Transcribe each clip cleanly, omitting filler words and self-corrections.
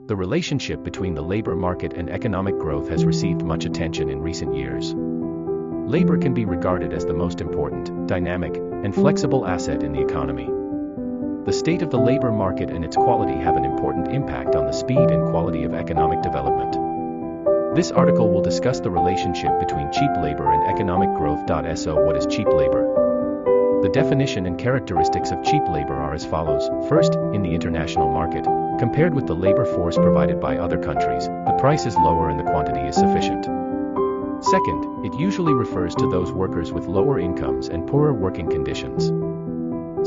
The relationship between the labor market and economic growth has received much attention in recent years. Labor can be regarded as the most important, dynamic, and flexible asset in the economy. The state of the labor market and its quality have an important impact on the speed and quality of economic development. This article will discuss the relationship between cheap labor and economic growth. So what is cheap labor? The definition and characteristics of cheap labor are as follows. First, in the international market, compared with the labor force provided by other countries, the price is lower and the quantity is sufficient. Second, it usually refers to those workers with lower incomes and poorer working conditions,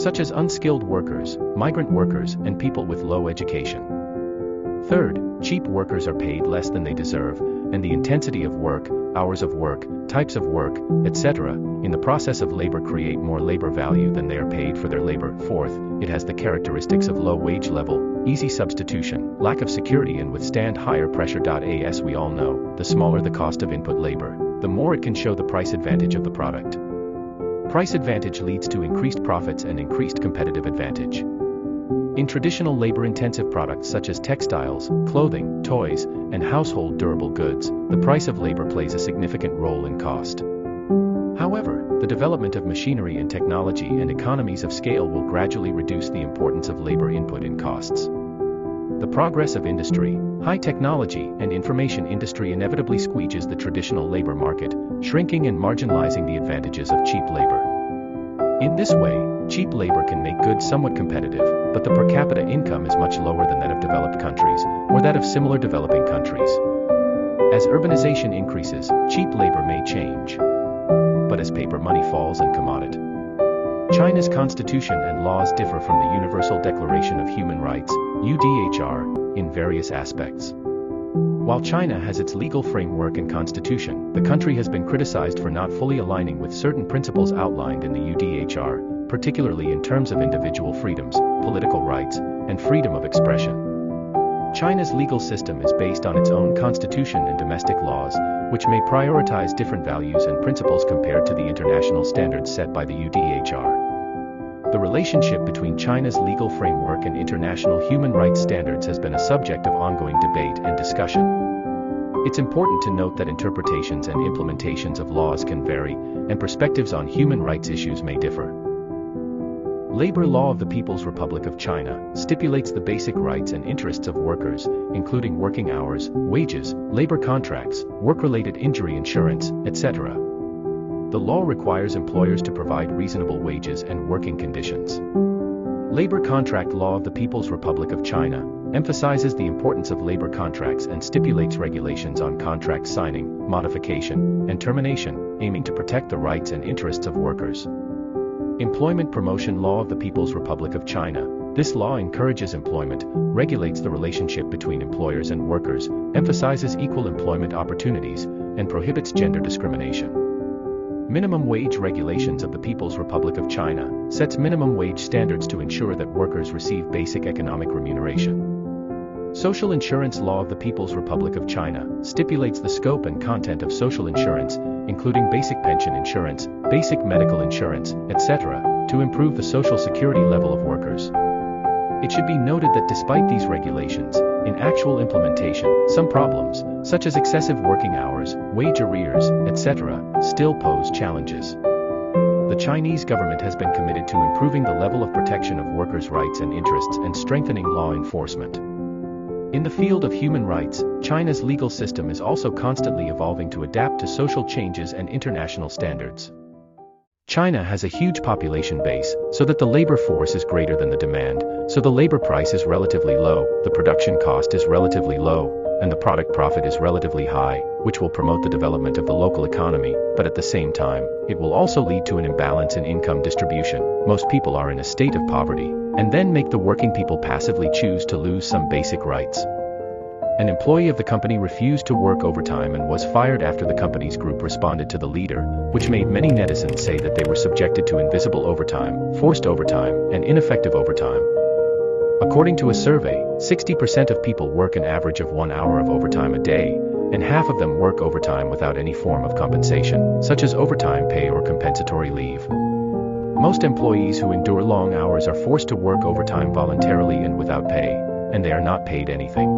such as unskilled workers, migrant workers, and people with low education. Third, cheap workers are paid less than they deserve, and the intensity of work, hours of work, types of work, etc., in the process of labor create more labor value than they are paid for their labor. Fourth, it has the characteristics of low wage level, easy substitution, lack of security, and withstand higher pressure. As we all know, the smaller the cost of input labor, the more it can show the price advantage of the product. Price advantage leads to increased profits and increased competitive advantage. In traditional labor-intensive products such as textiles, clothing, toys, and household durable goods, the price of labor plays a significant role in cost. However, the development of machinery and technology and economies of scale will gradually reduce the importance of labor input in costs. The progress of industry, high technology, and information industry inevitably squeezes the traditional labor market, shrinking and marginalizing the advantages of cheap labor. In this way, cheap labor can make goods somewhat competitive, but the per capita income is much lower than that of developed countries, or that of similar developing countries. As urbanization increases, cheap labor may change. But as paper money falls and commodity, China's constitution and laws differ from the Universal Declaration of Human Rights, UDHR, in various aspects. While China has its legal framework and constitution, the country has been criticized for not fully aligning with certain principles outlined in the UDHR, particularly in terms of individual freedoms, political rights, and freedom of expression. China's legal system is based on its own constitution and domestic laws, which may prioritize different values and principles compared to the international standards set by the UDHR. The relationship between China's legal framework and international human rights standards has been a subject of ongoing debate and discussion. It's important to note that interpretations and implementations of laws can vary, and perspectives on human rights issues may differ. Labor Law of the People's Republic of China stipulates the basic rights and interests of workers, including working hours, wages, labor contracts, work-related injury insurance, etc. The law requires employers to provide reasonable wages and working conditions. Labor Contract Law of the People's Republic of China emphasizes the importance of labor contracts and stipulates regulations on contract signing, modification, and termination, aiming to protect the rights and interests of workers. Employment Promotion Law of the People's Republic of China. This law encourages employment, regulates the relationship between employers and workers, emphasizes equal employment opportunities, and prohibits gender discrimination. Minimum Wage Regulations of the People's Republic of China sets minimum wage standards to ensure that workers receive basic economic remuneration. Social Insurance Law of the People's Republic of China stipulates the scope and content of social insurance, including basic pension insurance, basic medical insurance, etc., to improve the social security level of workers. It should be noted that despite these regulations, in actual implementation, some problems, such as excessive working hours, wage arrears, etc., still pose challenges. The Chinese government has been committed to improving the level of protection of workers' rights and interests and strengthening law enforcement. In the field of human rights, China's legal system is also constantly evolving to adapt to social changes and international standards. China has a huge population base, so that the labor force is greater than the demand, so the labor price is relatively low, the production cost is relatively low, and the product profit is relatively high, which will promote the development of the local economy, but at the same time, it will also lead to an imbalance in income distribution. Most people are in a state of poverty, and then make the working people passively choose to lose some basic rights. An employee of the company refused to work overtime and was fired after the company's group responded to the leader, which made many netizens say that they were subjected to invisible overtime, forced overtime, and ineffective overtime. According to a survey, 60% of people work an average of 1 hour of overtime a day, and half of them work overtime without any form of compensation, such as overtime pay or compensatory leave. Most employees who endure long hours are forced to work overtime voluntarily and without pay, and they are not paid anything.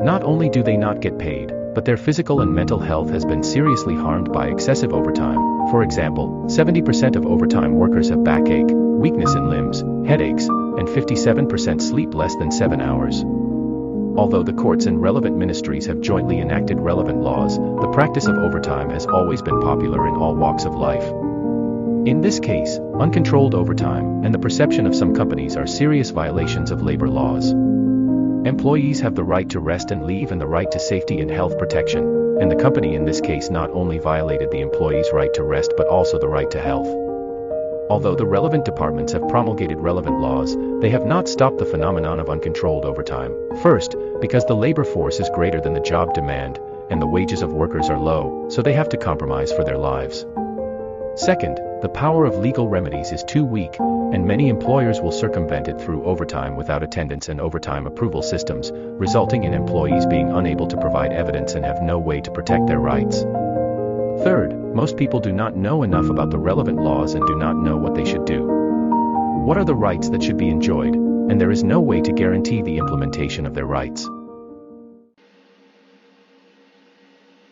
Not only do they not get paid, but their physical and mental health has been seriously harmed by excessive overtime. For example, 70% of overtime workers have backache, weakness in limbs, headaches, and 57% sleep less than 7 hours. Although the courts and relevant ministries have jointly enacted relevant laws, the practice of overtime has always been popular in all walks of life. In this case, uncontrolled overtime and the perception of some companies are serious violations of labor laws. Employees have the right to rest and leave and the right to safety and health protection, and the company in this case not only violated the employee's right to rest but also the right to health. Although the relevant departments have promulgated relevant laws, they have not stopped the phenomenon of uncontrolled overtime. First, because the labor force is greater than the job demand, and the wages of workers are low, so they have to compromise for their lives. Second, the power of legal remedies is too weak, and many employers will circumvent it through overtime without attendance and overtime approval systems, resulting in employees being unable to provide evidence and have no way to protect their rights. Third, most people do not know enough about the relevant laws and do not know what they should do. What are the rights that should be enjoyed, and there is no way to guarantee the implementation of their rights.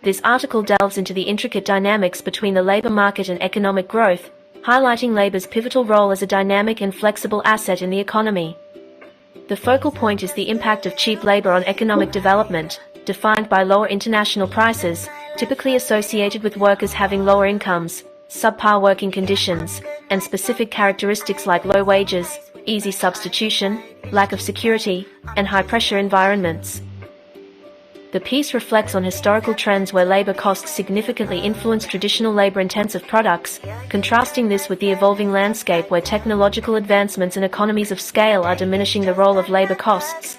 This article delves into the intricate dynamics between the labor market and economic growth, highlighting labor's pivotal role as a dynamic and flexible asset in the economy. The focal point is the impact of cheap labor on economic development, defined by lower international prices, typically associated with workers having lower incomes, subpar working conditions, and specific characteristics like low wages, easy substitution, lack of security, and high-pressure environments. The piece reflects on historical trends where labor costs significantly influence traditional labor-intensive products, contrasting this with the evolving landscape where technological advancements and economies of scale are diminishing the role of labor costs.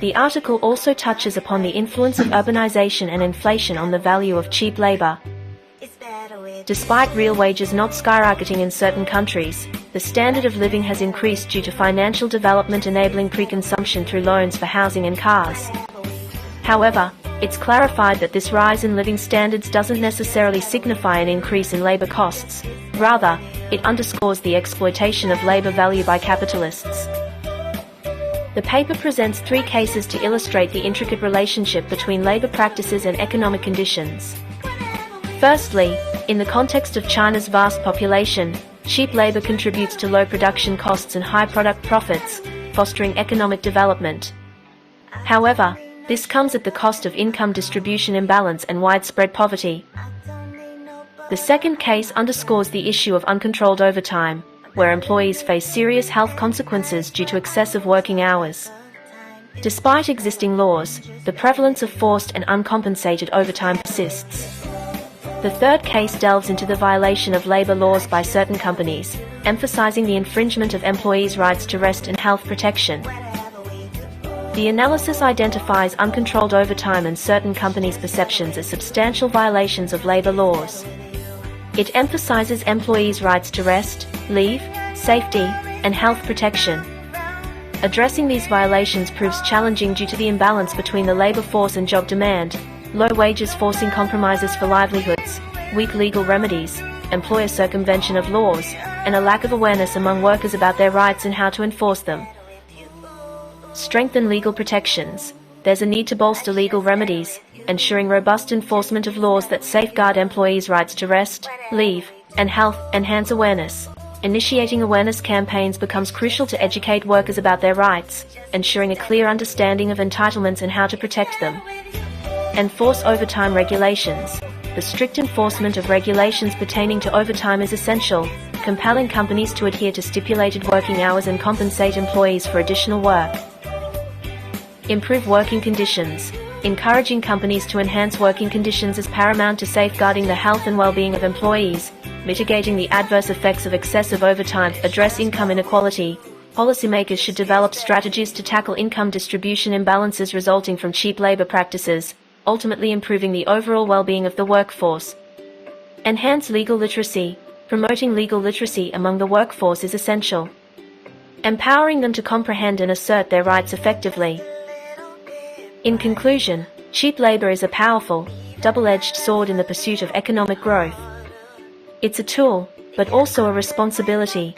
The article also touches upon the influence of urbanization and inflation on the value of cheap labor. Despite real wages not skyrocketing in certain countries, the standard of living has increased due to financial development enabling pre-consumption through loans for housing and cars. However, it's clarified that this rise in living standards doesn't necessarily signify an increase in labor costs. Rather, it underscores the exploitation of labor value by capitalists. The paper presents 3 cases to illustrate the intricate relationship between labor practices and economic conditions. Firstly, in the context of China's vast population, cheap labor contributes to low production costs and high product profits, fostering economic development. However, this comes at the cost of income distribution imbalance and widespread poverty. The second case underscores the issue of uncontrolled overtime, where employees face serious health consequences due to excessive working hours. Despite existing laws, the prevalence of forced and uncompensated overtime persists. The third case delves into the violation of labor laws by certain companies, emphasizing the infringement of employees' rights to rest and health protection. The analysis identifies uncontrolled overtime and certain companies' perceptions as substantial violations of labor laws. It emphasizes employees' rights to rest, leave, safety, and health protection. Addressing these violations proves challenging due to the imbalance between the labor force and job demand, low wages forcing compromises for livelihoods, weak legal remedies, employer circumvention of laws, and a lack of awareness among workers about their rights and how to enforce them. Strengthen legal protections. There's a need to bolster legal remedies, ensuring robust enforcement of laws that safeguard employees' rights to rest, leave, and health. Enhance awareness. Initiating awareness campaigns becomes crucial to educate workers about their rights, ensuring a clear understanding of entitlements and how to protect them. Enforce overtime regulations. The strict enforcement of regulations pertaining to overtime is essential, compelling companies to adhere to stipulated working hours and compensate employees for additional work. Improve working conditions. Encouraging companies to enhance working conditions is paramount to safeguarding the health and well-being of employees, mitigating the adverse effects of excessive overtime. Address income inequality. Policymakers should develop strategies to tackle income distribution imbalances resulting from cheap labor practices, ultimately improving the overall well-being of the workforce. Enhance legal literacy. Promoting legal literacy among the workforce is essential, empowering them to comprehend and assert their rights effectively. In conclusion, cheap labor is a powerful, double-edged sword in the pursuit of economic growth. It's a tool, but also a responsibility,